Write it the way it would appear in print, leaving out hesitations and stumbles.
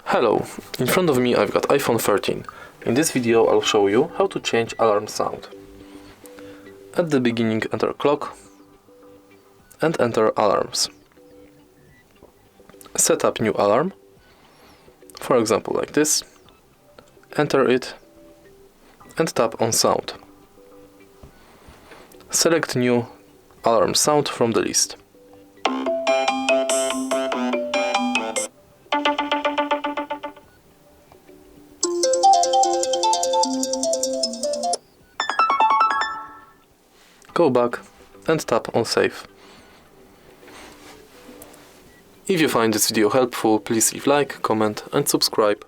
Hello, in front of me I've got iPhone 13. In this video I'll show you how to change alarm sound. At the beginning enter clock and enter alarms. Set up new alarm, for example like this, enter it and tap on sound. Select new alarm sound from the list. Go back and tap on save. If you find this video helpful, please leave like, comment and subscribe.